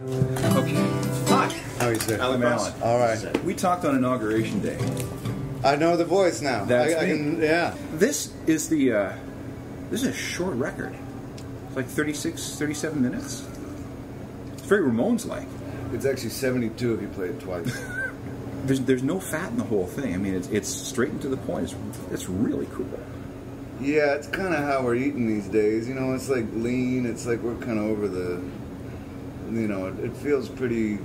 Okay. Hi. How are you, sir? I'm Alan. All right. We talked on Inauguration Day. I know the voice now. That's I me. can, yeah. This is the, this is a short record. It's like 36, 37 minutes. It's very Ramones-like. It's actually 72 if you play it twice. There's no fat in the whole thing. I mean, it's straight and to the point. It's really cool. Yeah, it's kind of how we're eating these days. You know, it's like lean. It's like we're kind of over the, you know, it feels pretty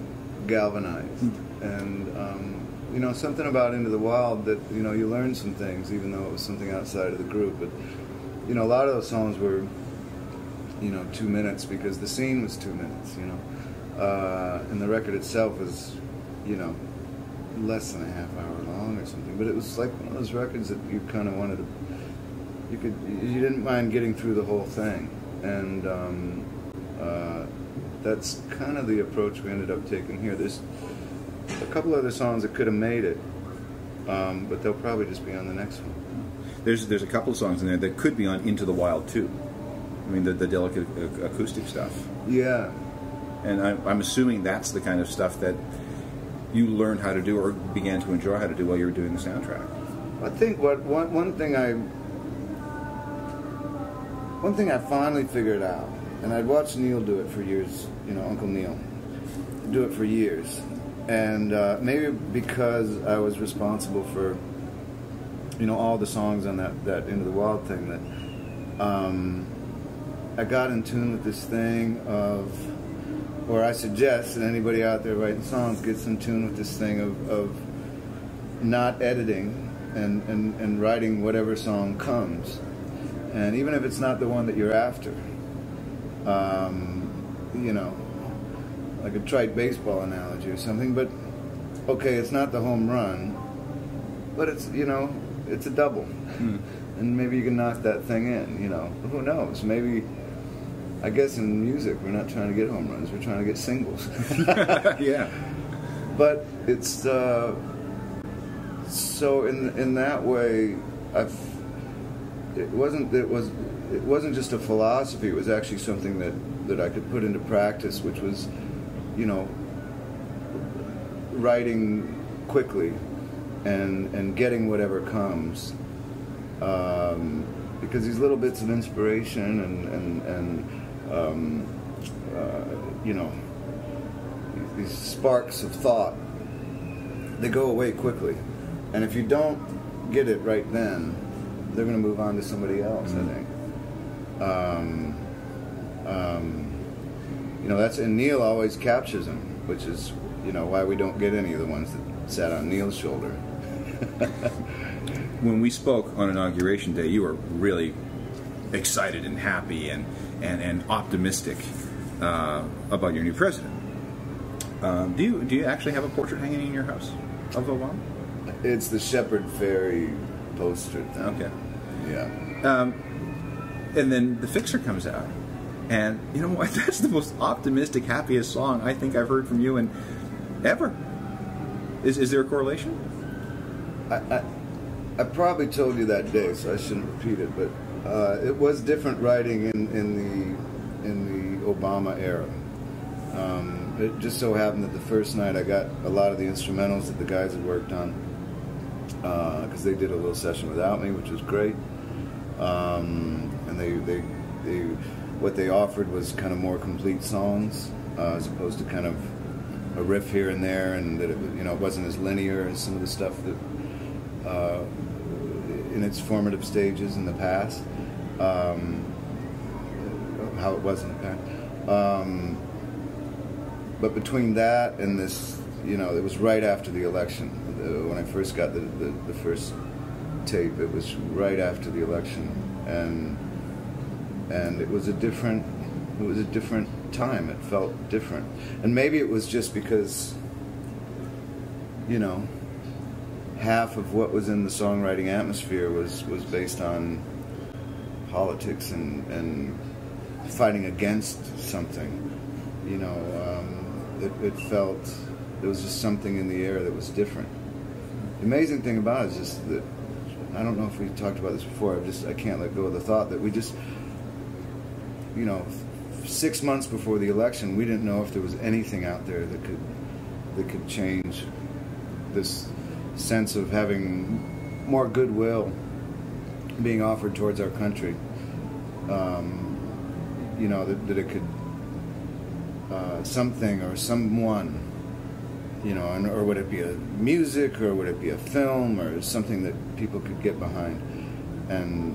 galvanized. And, you know, something about Into the Wild that, you know, you learn some things, even though it was something outside of the group. But, you know, a lot of those songs were, you know, 2 minutes because the scene was 2 minutes, you know. And the record itself was, you know, less than a half hour long or something. But it was like one of those records that you kind of wanted to, you didn't mind getting through the whole thing. And that's kind of the approach we ended up taking here. There's a couple other songs that could have made it, but they'll probably just be on the next one. There's a couple of songs in there that could be on Into the Wild too. I mean, the delicate acoustic stuff. Yeah. And I'm assuming that's the kind of stuff that you learned how to do or began to enjoy how to do while you were doing the soundtrack. I think one thing I finally figured out, and I'd watched Neil do it for years, you know, Uncle Neil, do it for years. And maybe because I was responsible for, you know, all the songs on that Into the Wild thing, that I got in tune with this thing of, or I suggest that anybody out there writing songs gets in tune with this thing of not editing and writing whatever song comes. And even if it's not the one that you're after, you know, like a trite baseball analogy or something, but okay, it's not the home run, but it's, you know, it's a double. And maybe you can knock that thing in, you know. Who knows? Maybe, I guess in music, we're not trying to get home runs, we're trying to get singles. Yeah. But it's, so in that way, it wasn't just a philosophy, it was actually something that I could put into practice, which was, you know, writing quickly and getting whatever comes, because these little bits of inspiration and you know, these sparks of thought, they go away quickly, and if you don't get it right then, they're going to move on to somebody else. I think. You know, and Neil always captures them, which is, you know, why we don't get any of the ones that sat on Neil's shoulder. When we spoke on Inauguration Day, you were really excited and happy and optimistic about your new president. Do you actually have a portrait hanging in your house of Obama? It's the Shepherd Ferry poster thing. Okay. Yeah. And then The Fixer comes out. And you know what? That's the most optimistic, happiest song I think I've heard from you in ever. Is there a correlation? I probably told you that day, so I shouldn't repeat it. But it was different writing in the Obama era. It just so happened that the first night I got a lot of the instrumentals that the guys had worked on, because they did a little session without me, which was great. And they what they offered was kind of more complete songs, as opposed to kind of a riff here and there, and that it, you know, it wasn't as linear as some of the stuff that in its formative stages in the past, how it was in the past. But between that and this, you know, it was right after the election. When I first got the first tape, it was right after the election, and it was a different time. It felt different, and maybe it was just because, you know, half of what was in the songwriting atmosphere was based on politics and fighting against something. You know, it felt there was just something in the air that was different. The amazing thing about it is just that, I don't know if we talked about this before, I can't let go of the thought that we just, you know, 6 months before the election, we didn't know if there was anything out there that could change this sense of having more goodwill being offered towards our country. You know, that it could something or someone, you know, or would it be a music, or would it be a film, or something that people could get behind and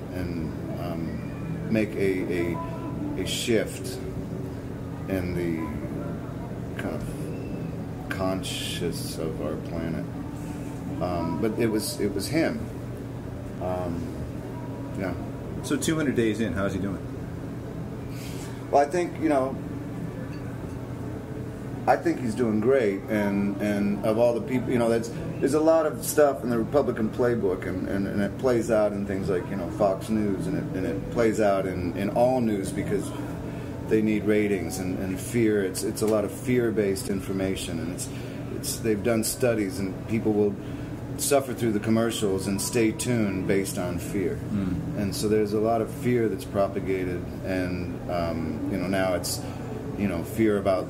make a shift in the kind of conscious of our planet. But it was him. Yeah. So 200 days in, how's he doing? Well, I think, you know, I think he's doing great, and of all the people, you know, there's a lot of stuff in the Republican playbook, and it plays out in things like, you know, Fox News, and it plays out in all news because they need ratings and fear. It's a lot of fear-based information, and they've done studies, and people will suffer through the commercials and stay tuned based on fear. And so there's a lot of fear that's propagated, and you know, now it's, you know, fear about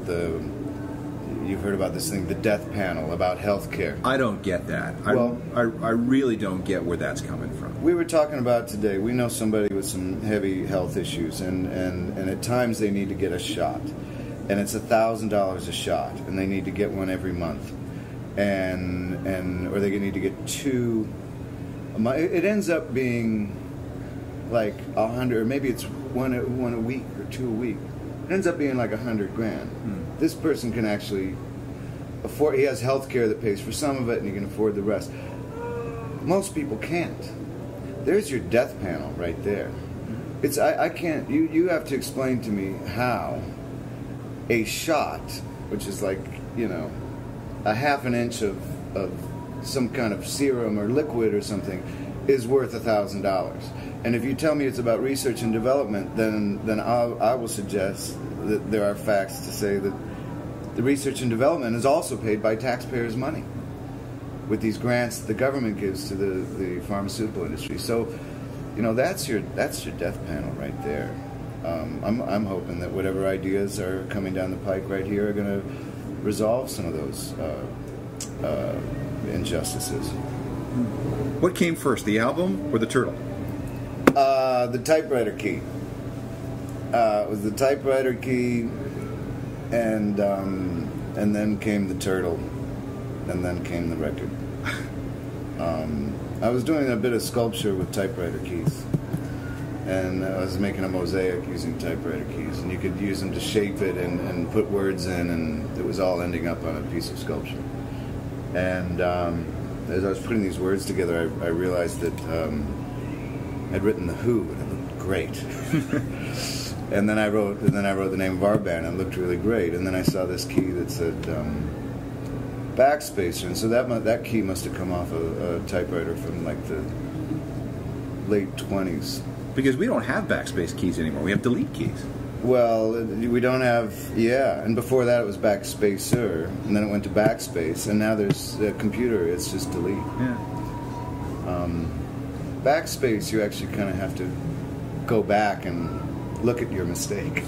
you've heard about this thing, the death panel, about health care. I don't get that. Well, I really don't get where that's coming from. We were talking about today, we know somebody with some heavy health issues, and at times they need to get a shot, and it's $1,000 a shot, and they need to get one every month, or they need to get two. It ends up being like 100, or maybe it's one a week or two a week. It ends up being like $100,000. This person can actually afford. He has health care that pays for some of it, and he can afford the rest. Most people can't. There's your death panel right there. It's I can't. You have to explain to me how a shot, which is like, you know, a half an inch of some kind of serum or liquid or something, is worth $1,000. And if you tell me it's about research and development, then I will suggest that there are facts to say that the research and development is also paid by taxpayers' money with these grants that the government gives to the pharmaceutical industry. So, you know, that's your death panel right there. I'm hoping that whatever ideas are coming down the pike right here are going to resolve some of those injustices. What came first, the album or the turtle? The typewriter key. It was the typewriter key, and then came the turtle, and then came the record. I was doing a bit of sculpture with typewriter keys, and I was making a mosaic using typewriter keys, and you could use them to shape it and put words in, and it was all ending up on a piece of sculpture. And as I was putting these words together, I realized that I'd written The Who, and it looked great. And then I wrote the name of our band, and it looked really great. And then I saw this key that said Backspacer, and so that key must have come off a typewriter from like the late 20s. Because we don't have backspace keys anymore. We have delete keys. Well, we don't have, yeah. And before that it was Backspacer, and then it went to Backspace, and now there's a computer, it's just delete. Yeah. Backspace, you actually kind of have to go back and look at your mistake.